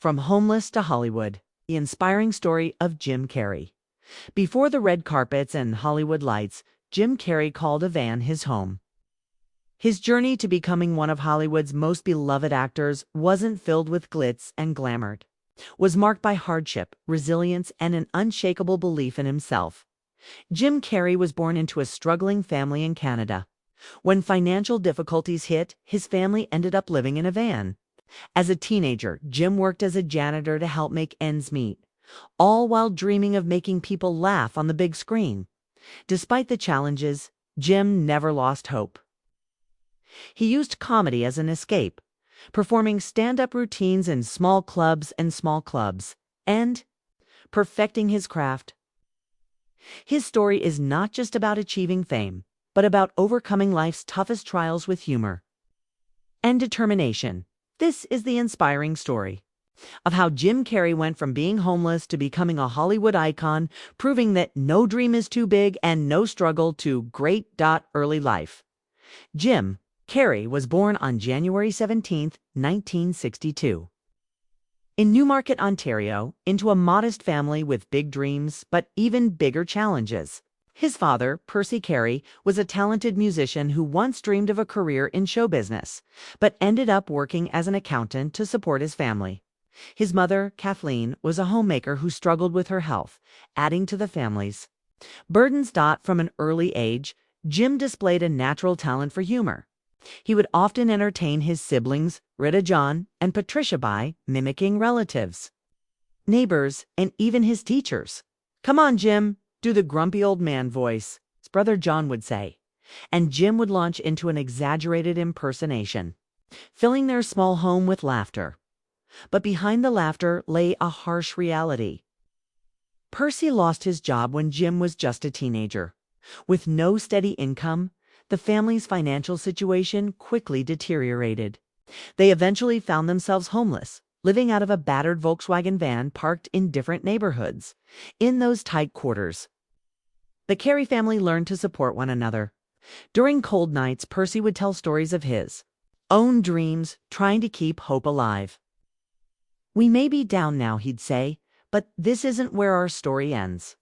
From homeless to Hollywood, the inspiring story of Jim Carrey. Before the red carpets and Hollywood lights, Jim Carrey called a van his home. His journey to becoming one of Hollywood's most beloved actors wasn't filled with glitz and glamour. Was marked by hardship, resilience, and an unshakable belief in himself. Jim Carrey was born into a struggling family in Canada. When financial difficulties hit, his family ended up living in a van. As a teenager, Jim worked as a janitor to help make ends meet, all while dreaming of making people laugh on the big screen. Despite the challenges, Jim never lost hope. He used comedy as an escape, performing stand-up routines in small clubs, and perfecting his craft. His story is not just about achieving fame, but about overcoming life's toughest trials with humor and determination. This is the inspiring story of how Jim Carrey went from being homeless to becoming a Hollywood icon, proving that no dream is too big and no struggle too great. Early life. Jim Carrey was born on January 17, 1962. In Newmarket, Ontario, into a modest family with big dreams but even bigger challenges. His father, Percy Carrey, was a talented musician who once dreamed of a career in show business, but ended up working as an accountant to support his family. His mother, Kathleen, was a homemaker who struggled with her health, adding to the family's burdens. From an early age, Jim displayed a natural talent for humor. He would often entertain his siblings, Rita, John, and Patricia, by mimicking relatives, neighbors, and even his teachers. "Come on, Jim, do the grumpy old man voice," his brother John would say, and Jim would launch into an exaggerated impersonation, filling their small home with laughter. But behind the laughter lay a harsh reality. Percy lost his job when Jim was just a teenager. With no steady income, the family's financial situation quickly deteriorated. They eventually found themselves homeless, living out of a battered Volkswagen van parked in different neighborhoods. In those tight quarters, the Carrey family learned to support one another. During cold nights, Percy would tell stories of his own dreams, trying to keep hope alive. "We may be down now," he'd say, "but this isn't where our story ends."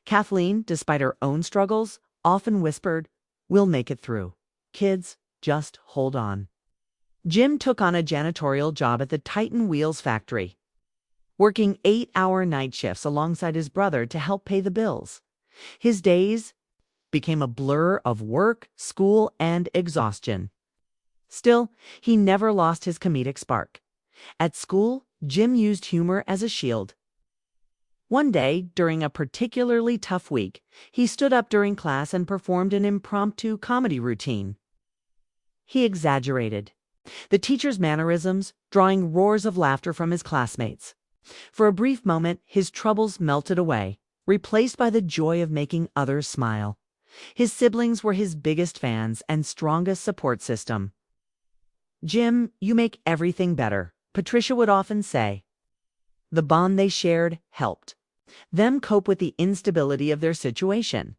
Kathleen, despite her own struggles, often whispered, "We'll make it through. Kids, just hold on." Jim took on a janitorial job at the Titan Wheels factory, working 8-hour night shifts alongside his brother to help pay the bills. His days became a blur of work, school, and exhaustion. Still, he never lost his comedic spark. At school, Jim used humor as a shield. One day, during a particularly tough week, he stood up during class and performed an impromptu comedy routine. He exaggerated the teacher's mannerisms, drawing roars of laughter from his classmates. For a brief moment, his troubles melted away, replaced by the joy of making others smile. His siblings were his biggest fans and strongest support system. "Jim, you make everything better," Patricia would often say. The bond they shared helped them cope with the instability of their situation.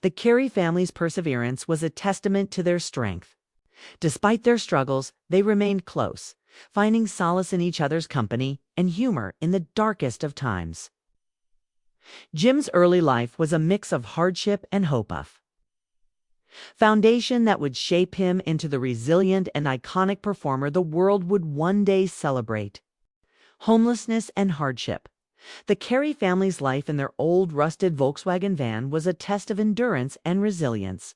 The Carrey family's perseverance was a testament to their strength. Despite their struggles, they remained close, finding solace in each other's company and humor in the darkest of times. Jim's early life was a mix of hardship and hope, foundation that would shape him into the resilient and iconic performer the world would one day celebrate. Homelessness and hardship. The Carrey family's life in their old rusted Volkswagen van was a test of endurance and resilience.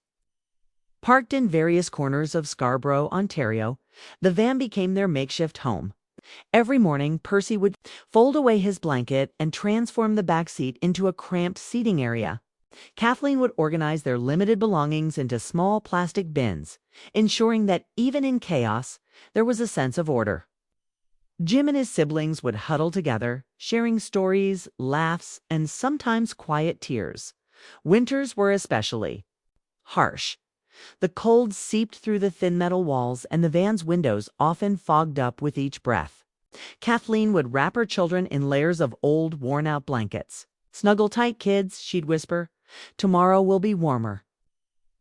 Parked in various corners of Scarborough, Ontario, the van became their makeshift home. Every morning, Percy would fold away his blanket and transform the back seat into a cramped seating area. Kathleen would organize their limited belongings into small plastic bins, ensuring that even in chaos, there was a sense of order. Jim and his siblings would huddle together, sharing stories, laughs, and sometimes quiet tears. Winters were especially harsh. The cold seeped through the thin metal walls, and the van's windows often fogged up with each breath. Kathleen would wrap her children in layers of old, worn-out blankets. "Snuggle tight, kids," she'd whisper. "Tomorrow will be warmer."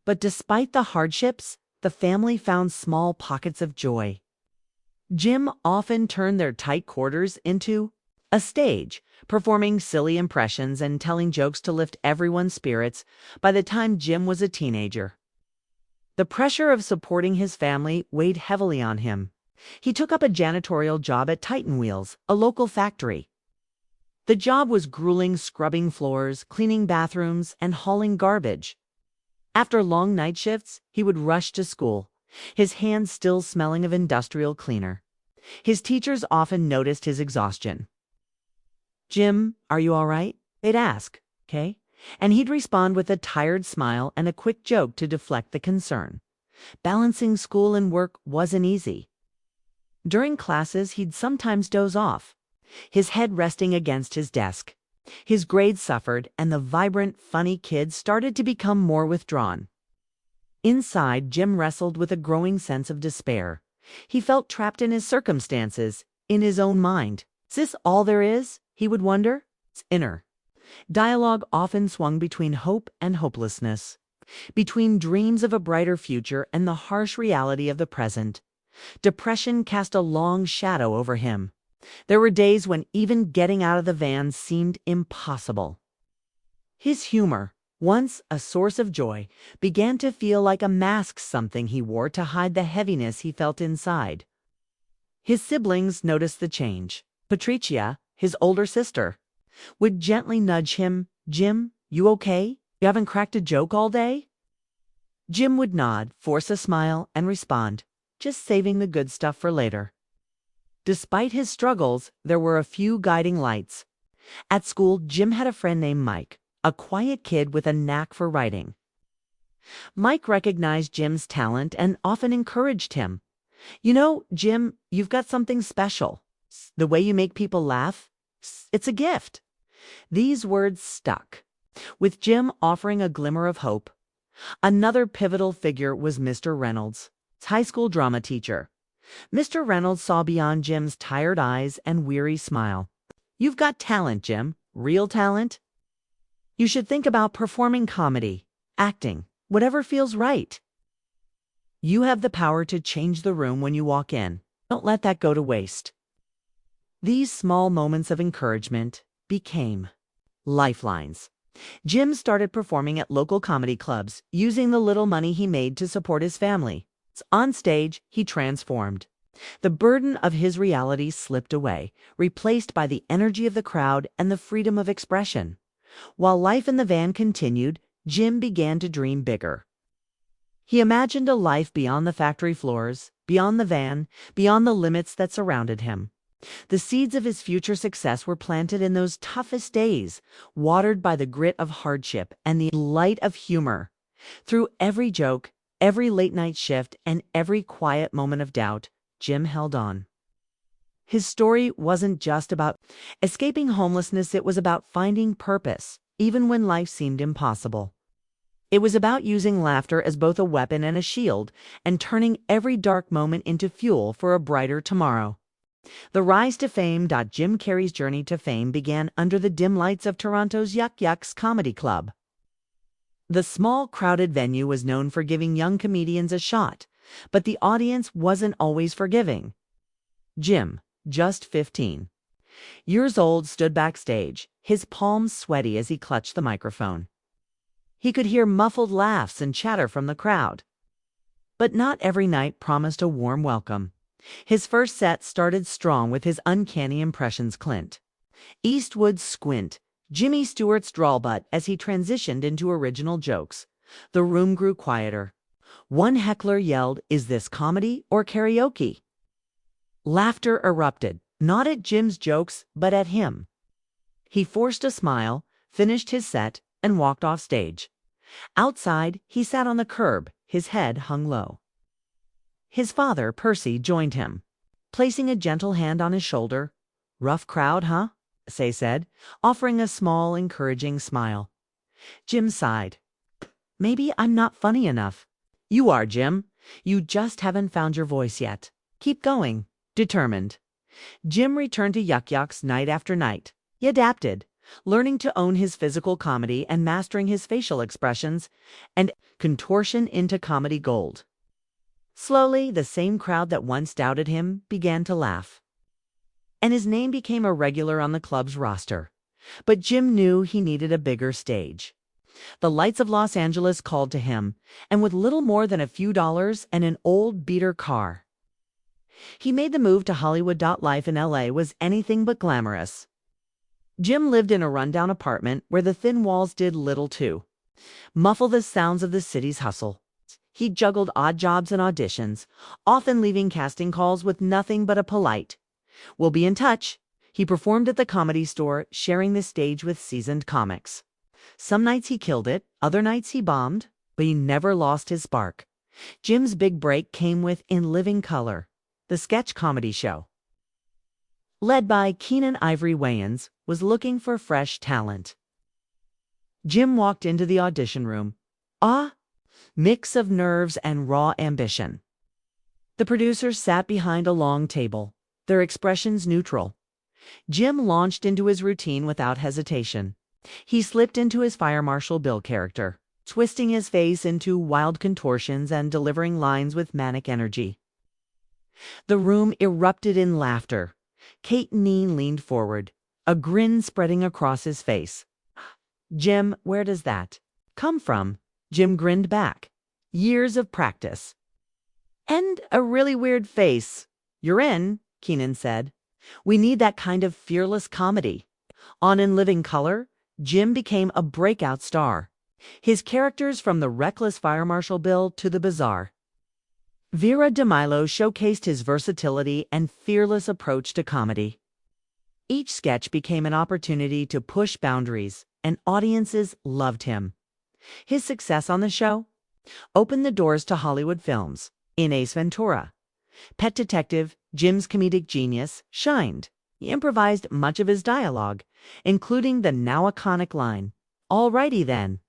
But despite the hardships, the family found small pockets of joy. Jim often turned their tight quarters into a stage, performing silly impressions and telling jokes to lift everyone's spirits. By the time Jim was a teenager, the pressure of supporting his family weighed heavily on him. He took up a janitorial job at Titan Wheels, a local factory. The job was grueling, scrubbing floors, cleaning bathrooms, and hauling garbage. After long night shifts, he would rush to school, his hands still smelling of industrial cleaner. His teachers often noticed his exhaustion. "Jim, are you all right?" they'd ask, "Okay?" And he'd respond with a tired smile and a quick joke to deflect the concern. Balancing school and work wasn't easy. During classes, he'd sometimes doze off, his head resting against his desk. His grades suffered, and the vibrant, funny kid started to become more withdrawn. Inside, Jim wrestled with a growing sense of despair. He felt trapped in his circumstances, in his own mind. "Is this all there is?" he would wonder. His inner dialogue often swung between hope and hopelessness, between dreams of a brighter future and the harsh reality of the present. Depression cast a long shadow over him. There were days when even getting out of the van seemed impossible. His humor, once a source of joy, began to feel like a mask, something he wore to hide the heaviness he felt inside. His siblings noticed the change. Patricia, his older sister, would gently nudge him. "Jim, you okay? You haven't cracked a joke all day?" Jim would nod, force a smile, and respond, "Just saving the good stuff for later." Despite his struggles, there were a few guiding lights. At school, Jim had a friend named Mike, a quiet kid with a knack for writing. Mike recognized Jim's talent and often encouraged him. "You know, Jim, you've got something special. The way you make people laugh, it's a gift." These words stuck, with Jim offering a glimmer of hope. Another pivotal figure was Mr. Reynolds, his high school drama teacher. Mr. Reynolds saw beyond Jim's tired eyes and weary smile. "You've got talent, Jim, real talent. You should think about performing comedy, acting, whatever feels right. You have the power to change the room when you walk in. Don't let that go to waste." These small moments of encouragement became lifelines. Jim started performing at local comedy clubs, using the little money he made to support his family. On stage, he transformed. The burden of his reality slipped away, replaced by the energy of the crowd and the freedom of expression. While life in the van continued, Jim began to dream bigger. He imagined a life beyond the factory floors, beyond the van, beyond the limits that surrounded him. The seeds of his future success were planted in those toughest days, watered by the grit of hardship and the light of humor. Through every joke, every late-night shift, and every quiet moment of doubt, Jim held on. His story wasn't just about escaping homelessness, it was about finding purpose, even when life seemed impossible. It was about using laughter as both a weapon and a shield, and turning every dark moment into fuel for a brighter tomorrow. The rise to fame. Jim Carrey's journey to fame began under the dim lights of Toronto's Yuck Yucks Comedy Club. The small, crowded venue was known for giving young comedians a shot, but the audience wasn't always forgiving. Jim, just 15 years old, stood backstage, his palms sweaty as he clutched the microphone. He could hear muffled laughs and chatter from the crowd. But not every night promised a warm welcome. His first set started strong with his uncanny impressions. Clint Eastwood's squint, Jimmy Stewart's drawbutt as he transitioned into original jokes. The room grew quieter. One heckler yelled, "Is this comedy or karaoke?" Laughter erupted, not at Jim's jokes, but at him. He forced a smile, finished his set, and walked off stage. Outside, he sat on the curb, his head hung low. His father, Percy, joined him, placing a gentle hand on his shoulder. "Rough crowd, huh?" Say said, offering a small, encouraging smile. Jim sighed. "Maybe I'm not funny enough." "You are, Jim. You just haven't found your voice yet. Keep going." Determined, Jim returned to Yuck Yucks night after night. He adapted, learning to own his physical comedy and mastering his facial expressions and contortion into comedy gold. Slowly, the same crowd that once doubted him began to laugh, and his name became a regular on the club's roster. But Jim knew he needed a bigger stage. The lights of Los Angeles called to him, and with little more than a few dollars and an old beater car, he made the move to Hollywood. Life in LA was anything but glamorous. Jim lived in a rundown apartment where the thin walls did little to muffle the sounds of the city's hustle. He juggled odd jobs and auditions, often leaving casting calls with nothing but a polite, "We'll be in touch." He performed at the Comedy Store, sharing the stage with seasoned comics. Some nights he killed it, other nights he bombed, but he never lost his spark. Jim's big break came with In Living Color, the sketch comedy show, led by Keenan Ivory Wayans, was looking for fresh talent. Jim walked into the audition room. Mix of nerves and raw ambition. The producers sat behind a long table, their expressions neutral. Jim launched into his routine without hesitation. He slipped into his Fire Marshal Bill character, twisting his face into wild contortions and delivering lines with manic energy. The room erupted in laughter. Kate Neen leaned forward, a grin spreading across his face. "Jim, where does that come from?" Jim grinned back. "Years of practice." "And a really weird face." "You're in," Keenan said. "We need that kind of fearless comedy." On In Living Color, Jim became a breakout star. His characters, from the reckless Fire Marshal Bill to the bizarre Vera DeMilo, showcased his versatility and fearless approach to comedy. Each sketch became an opportunity to push boundaries, and audiences loved him. His success on the show opened the doors to Hollywood films. In Ace Ventura, Pet Detective, Jim's comedic genius shined. He improvised much of his dialogue, including the now iconic line, "Alrighty then."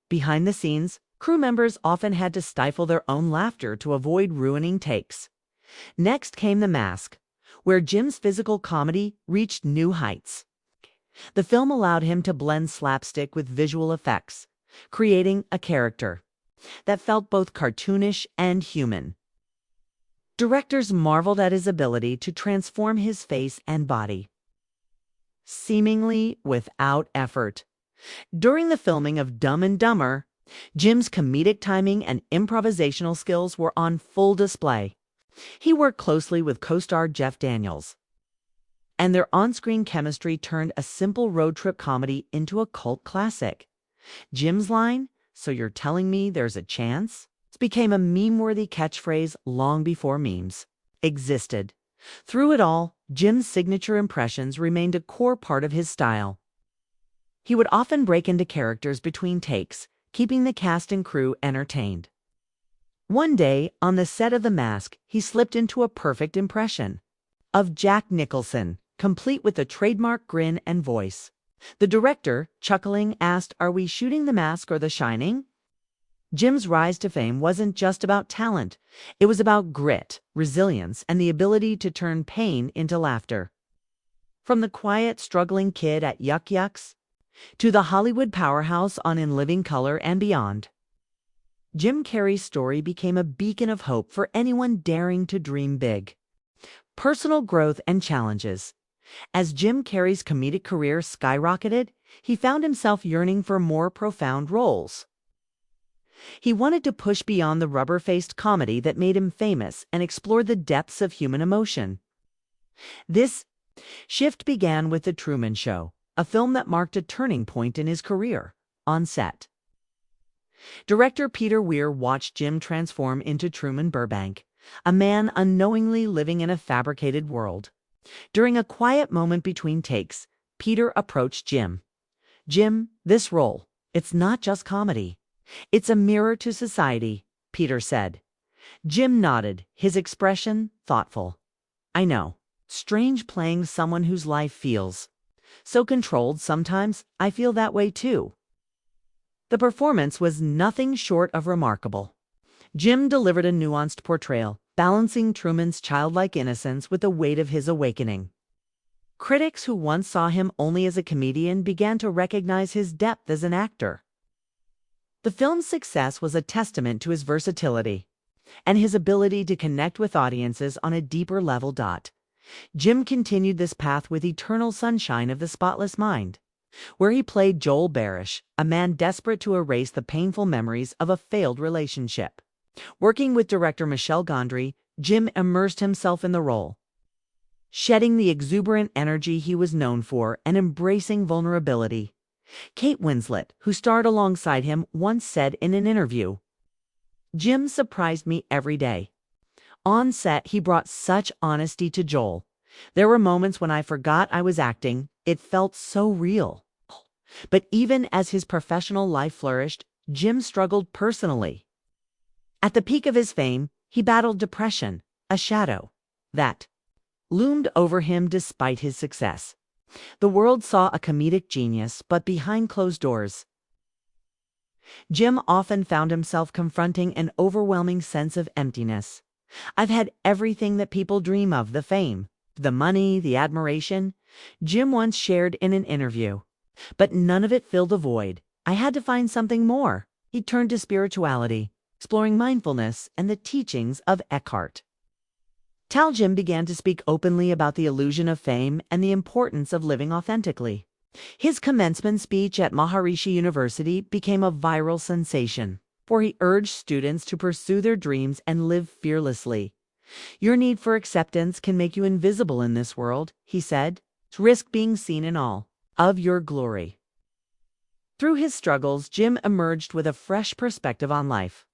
Behind the scenes, crew members often had to stifle their own laughter to avoid ruining takes. Next came The Mask, where Jim's physical comedy reached new heights. The film allowed him to blend slapstick with visual effects, creating a character that felt both cartoonish and human. Directors marveled at his ability to transform his face and body, seemingly without effort. During the filming of Dumb and Dumber, Jim's comedic timing and improvisational skills were on full display. He worked closely with co-star Jeff Daniels, and their on-screen chemistry turned a simple road trip comedy into a cult classic. Jim's line, "So you're telling me there's a chance?" became a meme-worthy catchphrase long before memes existed. Through it all, Jim's signature impressions remained a core part of his style. He would often break into characters between takes, keeping the cast and crew entertained. One day, on the set of The Mask, he slipped into a perfect impression of Jack Nicholson, complete with the trademark grin and voice. The director, chuckling, asked, "Are we shooting The Mask or The Shining?" Jim's rise to fame wasn't just about talent. It was about grit, resilience, and the ability to turn pain into laughter. From the quiet, struggling kid at Yuck Yucks to the Hollywood powerhouse on In Living Color and beyond, Jim Carrey's story became a beacon of hope for anyone daring to dream big. Personal growth and challenges. As Jim Carrey's comedic career skyrocketed, he found himself yearning for more profound roles. He wanted to push beyond the rubber-faced comedy that made him famous and explore the depths of human emotion. This shift began with The Truman Show, a film that marked a turning point in his career. On set, director Peter Weir watched Jim transform into Truman Burbank, a man unknowingly living in a fabricated world. During a quiet moment between takes, Peter approached Jim. "Jim, this role, it's not just comedy. It's a mirror to society," Peter said. Jim nodded, his expression thoughtful. "I know. Strange playing someone whose life feels so controlled sometimes. I feel that way too." The performance was nothing short of remarkable. Jim delivered a nuanced portrayal, balancing Truman's childlike innocence with the weight of his awakening. Critics who once saw him only as a comedian began to recognize his depth as an actor. The film's success was a testament to his versatility. and his ability to connect with audiences on a deeper level. Jim continued this path with Eternal Sunshine of the Spotless Mind, where he played Joel Barish, a man desperate to erase the painful memories of a failed relationship. Working with director Michel Gondry, Jim immersed himself in the role, shedding the exuberant energy he was known for and embracing vulnerability. Kate Winslet, who starred alongside him, once said in an interview, "Jim surprised me every day. On set, he brought such honesty to Joel. There were moments when I forgot I was acting. It felt so real." But even as his professional life flourished, Jim struggled personally. At the peak of his fame, he battled depression, a shadow that loomed over him despite his success. The world saw a comedic genius, but behind closed doors, Jim often found himself confronting an overwhelming sense of emptiness. "I've had everything that people dream of, the fame, the money, the admiration," Jim once shared in an interview. "But none of it filled a void. I had to find something more." He turned to spirituality, exploring mindfulness and the teachings of Eckhart Tolle. Jim began to speak openly about the illusion of fame and the importance of living authentically. His commencement speech at Maharishi University became a viral sensation, for he urged students to pursue their dreams and live fearlessly. "Your need for acceptance can make you invisible in this world," he said. "Risk being seen in all of your glory." Through his struggles, Jim emerged with a fresh perspective on life.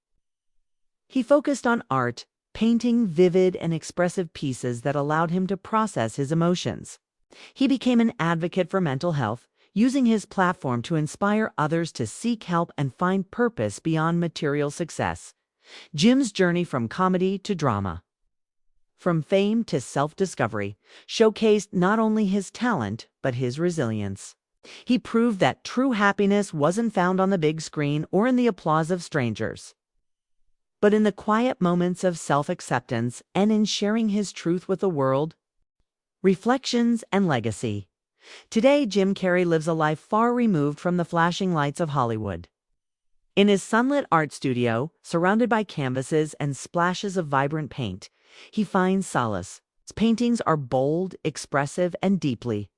He focused on art, painting vivid and expressive pieces that allowed him to process his emotions. He became an advocate for mental health, using his platform to inspire others to seek help and find purpose beyond material success. Jim's journey from comedy to drama, from fame to self-discovery, showcased not only his talent, but his resilience. He proved that true happiness wasn't found on the big screen or in the applause of strangers, but in the quiet moments of self-acceptance and in sharing his truth with the world. Reflections and legacy. Today, Jim Carrey lives a life far removed from the flashing lights of Hollywood. In his sunlit art studio, surrounded by canvases and splashes of vibrant paint, he finds solace. His paintings are bold, expressive, and deeply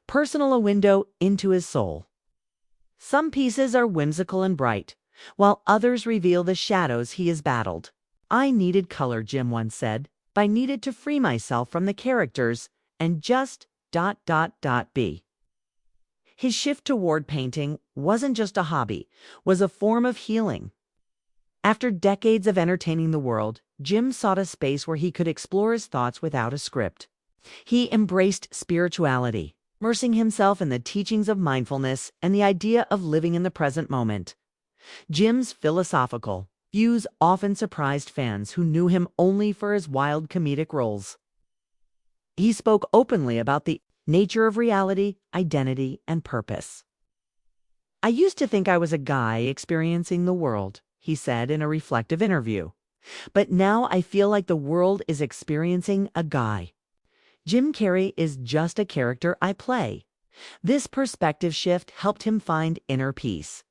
personal, a window into his soul. Some pieces are whimsical and bright, while others reveal the shadows he has battled. "I needed color," Jim once said. "I needed to free myself from the characters and just ... be." His shift toward painting wasn't just a hobby, was a form of healing. After decades of entertaining the world, Jim sought a space where he could explore his thoughts without a script. He embraced spirituality, immersing himself in the teachings of mindfulness and the idea of living in the present moment. Jim's philosophical views often surprised fans who knew him only for his wild comedic roles. He spoke openly about the nature of reality, identity, and purpose. "I used to think I was a guy experiencing the world," he said in a reflective interview. "But now I feel like the world is experiencing a guy. Jim Carrey is just a character I play." This perspective shift helped him find inner peace.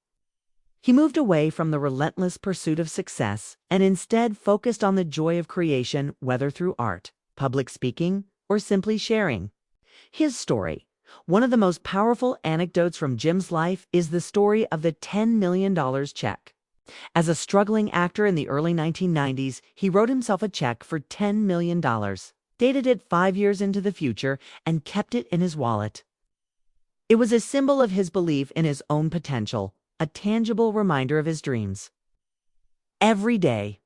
He moved away from the relentless pursuit of success and instead focused on the joy of creation, whether through art, public speaking, or simply sharing his story. One of the most powerful anecdotes from Jim's life is the story of the $10 million check. As a struggling actor in the early 1990s, he wrote himself a check for $10 million, dated it 5 years into the future, and kept it in his wallet. It was a symbol of his belief in his own potential, a tangible reminder of his dreams. "Every day,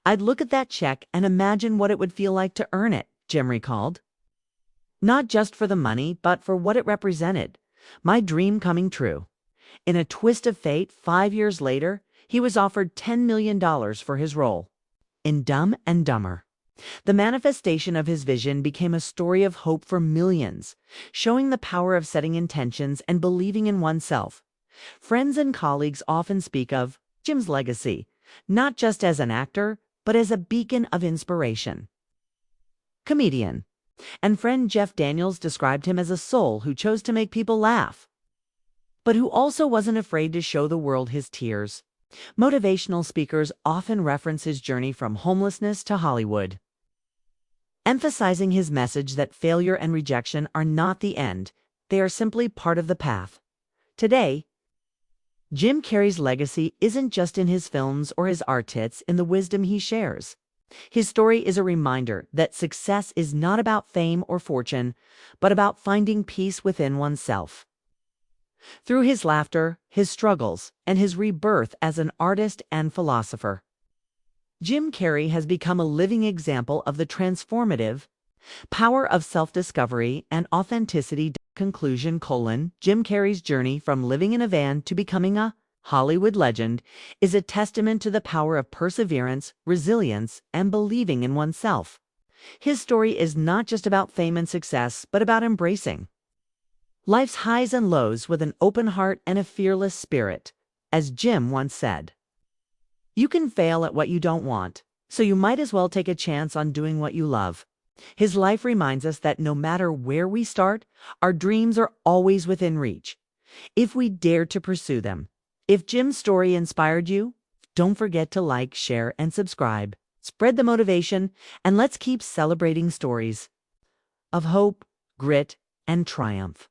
I'd look at that check and imagine what it would feel like to earn it," Jim recalled. "Not just for the money, but for what it represented. My dream coming true." In a twist of fate, 5 years later, he was offered $10 million for his role in Dumb and Dumber. The manifestation of his vision became a story of hope for millions, showing the power of setting intentions and believing in oneself. Friends and colleagues often speak of Jim's legacy, not just as an actor, but as a beacon of inspiration. Comedian and friend Jeff Daniels described him as a soul who chose to make people laugh, but who also wasn't afraid to show the world his tears. Motivational speakers often reference his journey from homelessness to Hollywood, emphasizing his message that failure and rejection are not the end, they are simply part of the path. Today, Jim Carrey's legacy isn't just in his films or his art, it's in the wisdom he shares. His story is a reminder that success is not about fame or fortune, but about finding peace within oneself. Through his laughter, his struggles, and his rebirth as an artist and philosopher, Jim Carrey has become a living example of the transformative power of self-discovery and authenticity. Conclusion: Jim Carrey's journey from living in a van to becoming a Hollywood legend is a testament to the power of perseverance, resilience, and believing in oneself. His story is not just about fame and success, but about embracing life's highs and lows with an open heart and a fearless spirit. As Jim once said, "You can fail at what you don't want, so you might as well take a chance on doing what you love." His life reminds us that no matter where we start, our dreams are always within reach, if we dare to pursue them. If Jim's story inspired you, don't forget to like, share, and subscribe. Spread the motivation, and let's keep celebrating stories of hope, grit, and triumph.